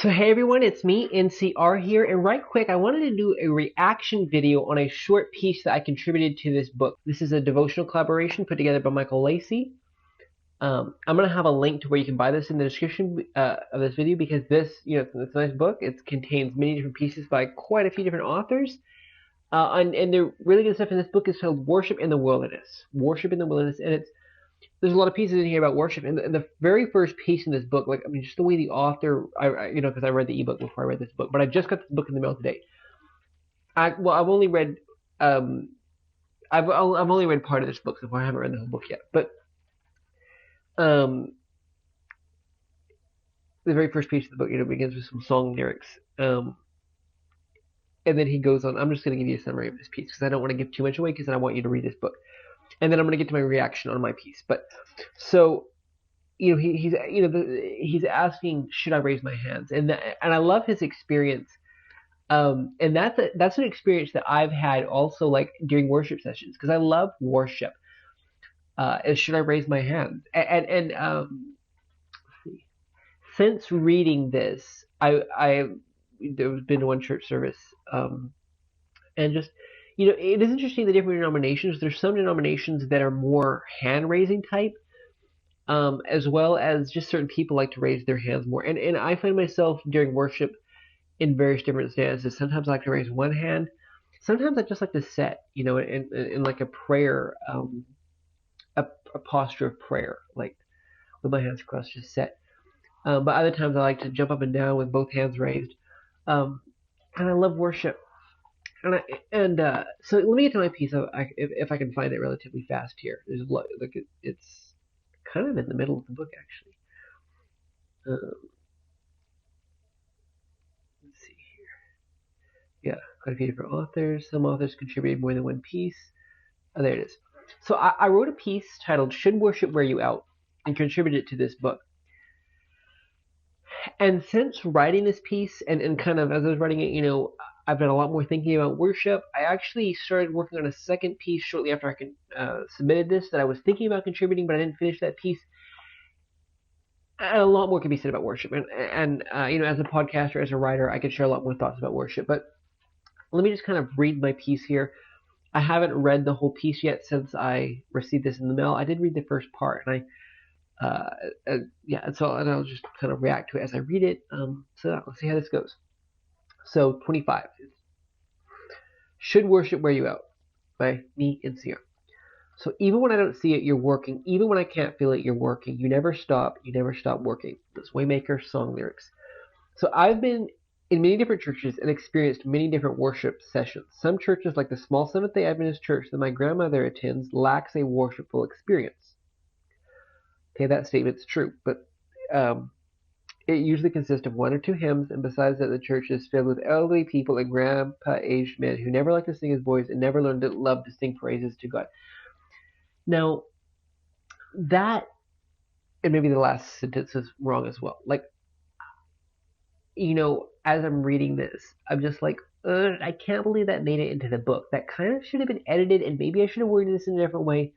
So hey everyone, it's me, NCR here, and right quick, I wanted to do a reaction video on a short piece that I contributed to this book. This is a devotional collaboration put together by Michael Lacey. I'm going to have a link to where you can buy this in the description of this video because it's a nice book. It contains many different pieces by quite a few different authors. And the really good stuff in this book is called Worship in the Wilderness. Worship in the Wilderness, and there's a lot of pieces in here about worship. And the very first piece in this book, just the way the author, because I read the ebook before I read this book, but I just got this book in the mail today. I've only read, I've only read part of this book so far. I haven't read the whole book yet. But um, the very first piece of the book, begins with some song lyrics. And then he goes on. I'm just going to give you a summary of this piece because I don't want to give too much away because I want you to read this book. And then I'm going to get to my reaction on my piece. But so he's asking, should I raise my hands? And I love his experience. And that's an experience that I've had also, like during worship sessions, because I love worship. Is should I raise my hand? And since reading this, there's been one church service, and just it is interesting the different denominations. There's some denominations that are more hand raising type, as well as just certain people like to raise their hands more. And I find myself during worship in various different stances. Sometimes I like to raise one hand. Sometimes I just like to set, in like a prayer, a posture of prayer, like with my hands crossed, just set. But other times I like to jump up and down with both hands raised. And I love worship. So let me get to my piece. If I can find it relatively fast here. There's it's kind of in the middle of the book actually. Let's see here. Yeah, quite a few different authors. Some authors contributed more than one piece. Oh, there it is. So I wrote a piece titled "Should Worship Wear You Out" and contributed to this book. And since writing this piece and kind of as I was writing it, I've done a lot more thinking about worship. I actually started working on a second piece shortly after I submitted this that I was thinking about contributing, but I didn't finish that piece. And a lot more can be said about worship. And as a podcaster, as a writer, I could share a lot more thoughts about worship. But let me just kind of read my piece here. I haven't read the whole piece yet since I received this in the mail. I did read the first part, and and I'll just kind of react to it as I read it. So let's see how this goes. So 25. Should worship wear you out? By me, NCR. So even when I don't see it, you're working. Even when I can't feel it, you're working. You never stop. You never stop working. That's Waymaker song lyrics. So I've been in many different churches and experienced many different worship sessions. Some churches, like the small Seventh-day Adventist church that my grandmother attends, lacks a worshipful experience. Okay, that statement's true, but it usually consists of one or two hymns, and besides that, the church is filled with elderly people and grandpa-aged men who never like to sing his voice and never learned to love to sing praises to God. Now, that, and maybe the last sentence is wrong as well. Like, as I'm reading this, I'm just like, I can't believe that made it into the book. That kind of should have been edited, and maybe I should have worded this in a different way.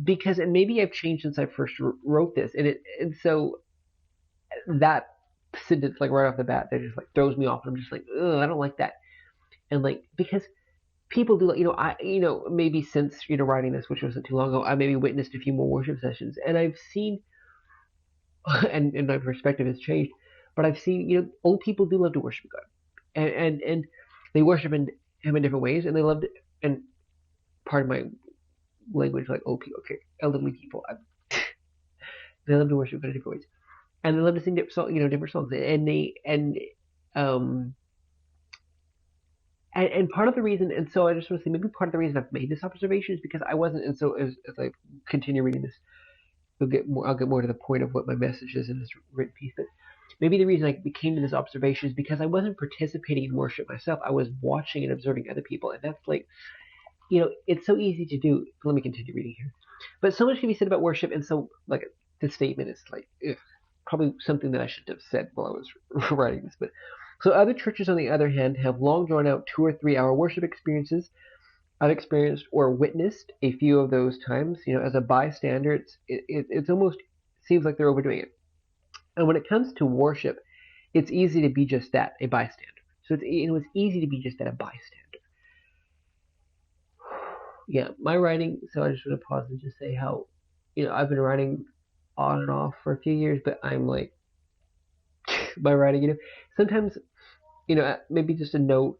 And maybe I've changed since I first wrote this, and so that sentence, like right off the bat, that just like throws me off. And I'm just like, I don't like that, and like because people do, maybe since writing this, which wasn't too long ago, I maybe witnessed a few more worship sessions, and I've seen, and my perspective has changed, but I've seen, old people do love to worship God, and they worship Him in different ways, and they love to, and part of my language, like old people, okay, elderly people, they love to worship in different ways, and they love to sing different songs, and part of the reason, and so I just want to say, maybe part of the reason I've made this observation is because I wasn't, and so as I continue reading this, I'll get more to the point of what my message is in this written piece, but maybe the reason I came to this observation is because I wasn't participating in worship myself. I was watching and observing other people, and that's like, it's so easy to do. Let me continue reading here. But so much can be said about worship, and so, like, this statement is like, probably something that I should have said while I was writing this. But so other churches, on the other hand, have long drawn out 2 or 3 hour worship experiences. I've experienced or witnessed a few of those times. As a bystander, it's almost seems like they're overdoing it. And when it comes to worship, it's easy to be just that, a bystander. So it's easy to be just that, a bystander. Yeah, my writing. So I just want to pause and just say how, I've been writing on and off for a few years, but I'm like, my writing, sometimes, maybe just a note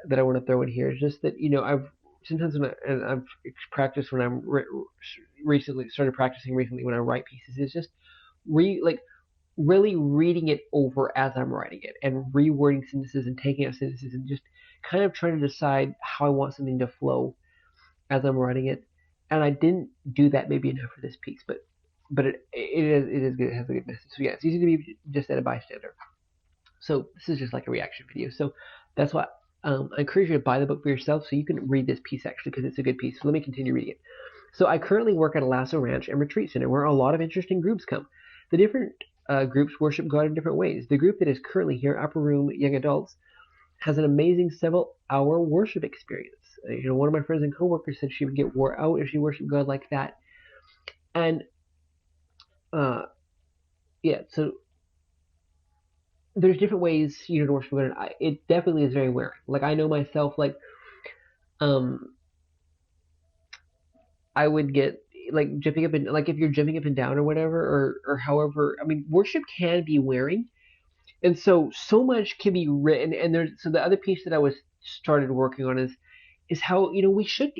that I want to throw in here is just that, I've sometimes and I've practiced when I'm recently started practicing recently when I write pieces is just like really reading it over as I'm writing it and rewording sentences and taking out sentences and just kind of trying to decide how I want something to flow as I'm writing it. And I didn't do that maybe enough for this piece, but it is good. It has a good message. So yeah, it's easy to be just at a bystander. So this is just like a reaction video. So that's why I encourage you to buy the book for yourself so you can read this piece actually because it's a good piece. So let me continue reading it. So I currently work at a Lasso Ranch and Retreat Center where a lot of interesting groups come. The different groups worship God in different ways. The group that is currently here, Upper Room Young Adults, has an amazing several-hour worship experience. One of my friends and coworkers said she would get wore out if she worshiped God like that. And yeah, so there's different ways to worship God. And it definitely is very wearing. Like I know myself, like I would get like jumping up and like if you're jumping up and down or whatever or however. I mean, worship can be wearing, and so much can be written. And there's so the other piece that I was started working on is how we should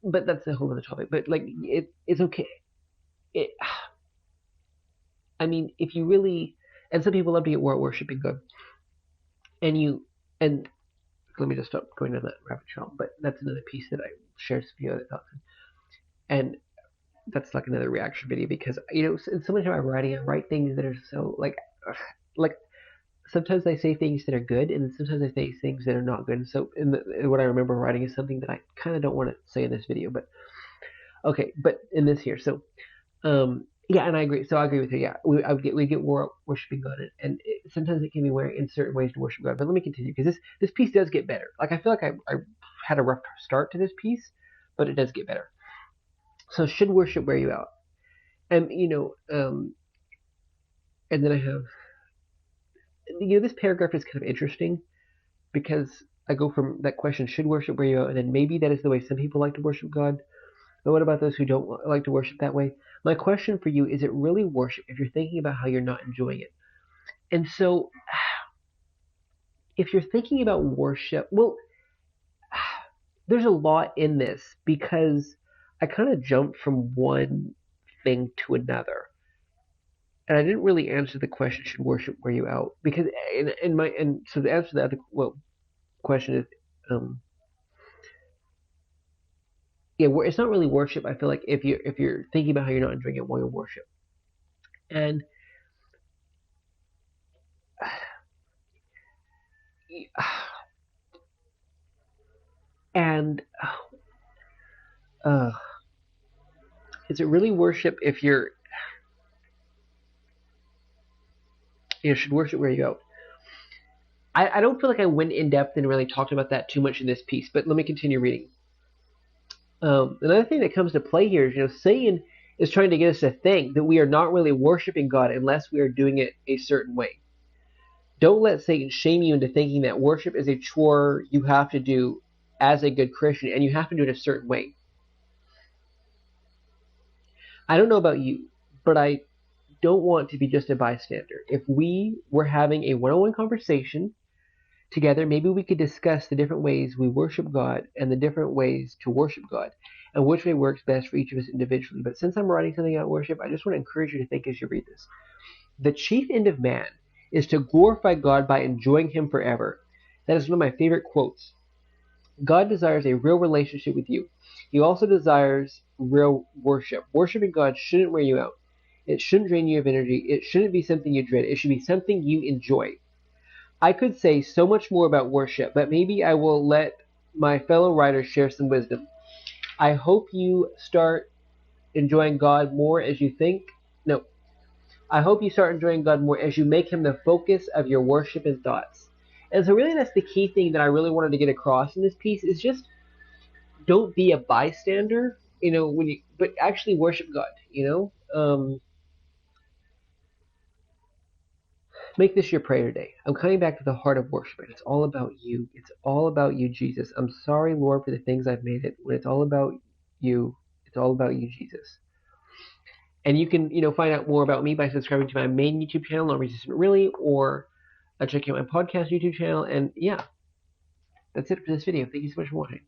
but that's a whole other topic. But like it's okay. It, I mean, if you really and some people love to get worshiping God, and let me just stop going down that rabbit trail. But that's another piece that I shared some few other thoughts, and that's like another reaction video because so much of my writing, I write things that are so like sometimes I say things that are good, and sometimes I say things that are not good. And so, what I remember writing is something that I kind of don't want to say in this video, but okay, but in this here, so yeah, and I agree. So I agree with you. Yeah, we get worshiping God, and sometimes it can be wearing in certain ways to worship God. But let me continue because this piece does get better. Like I feel like I had a rough start to this piece, but it does get better. So should worship wear you out? And and then I have this paragraph is kind of interesting because I go from that question, should worship wear you out, and then maybe that is the way some people like to worship God. But what about those who don't like to worship that way? My question for you is it really worship if you're thinking about how you're not enjoying it? And so, if you're thinking about worship, well, there's a lot in this because I kind of jumped from one thing to another. And I didn't really answer the question, should worship wear you out? Because so the answer to the other question is, yeah, it's not really worship. I feel like if you're thinking about how you're not enjoying it while you worship, and and uh, is it really worship if should worship wear you out? I don't feel like I went in depth and really talked about that too much in this piece, but let me continue reading. Another thing that comes to play here is, Satan is trying to get us to think that we are not really worshiping God unless we are doing it a certain way. Don't let Satan shame you into thinking that worship is a chore you have to do as a good Christian, and you have to do it a certain way. I don't know about you, but I don't want to be just a bystander. If we were having a one-on-one conversation together, maybe we could discuss the different ways we worship God and the different ways to worship God and which way works best for each of us individually. But since I'm writing something about worship, I just want to encourage you to think as you read this. The chief end of man is to glorify God by enjoying Him forever. That is one of my favorite quotes. God desires a real relationship with you. He also desires real worship. Worshiping God shouldn't wear you out. It shouldn't drain you of energy. It shouldn't be something you dread. It should be something you enjoy. I could say so much more about worship, but maybe I will let my fellow writers share some wisdom. I hope you start enjoying God more as you think. No. I hope you start enjoying God more as you make Him the focus of your worship and thoughts. And so really that's the key thing that I really wanted to get across in this piece is just don't be a bystander, but actually worship God, Make this your prayer today. I'm coming back to the heart of worship, and it's all about you. It's all about you, Jesus. I'm sorry, Lord, for the things I've made it. When it's all about you, it's all about you, Jesus. And you can, find out more about me by subscribing to my main YouTube channel, Not Resistant Really, or checking out my podcast YouTube channel. And yeah, that's it for this video. Thank you so much for watching.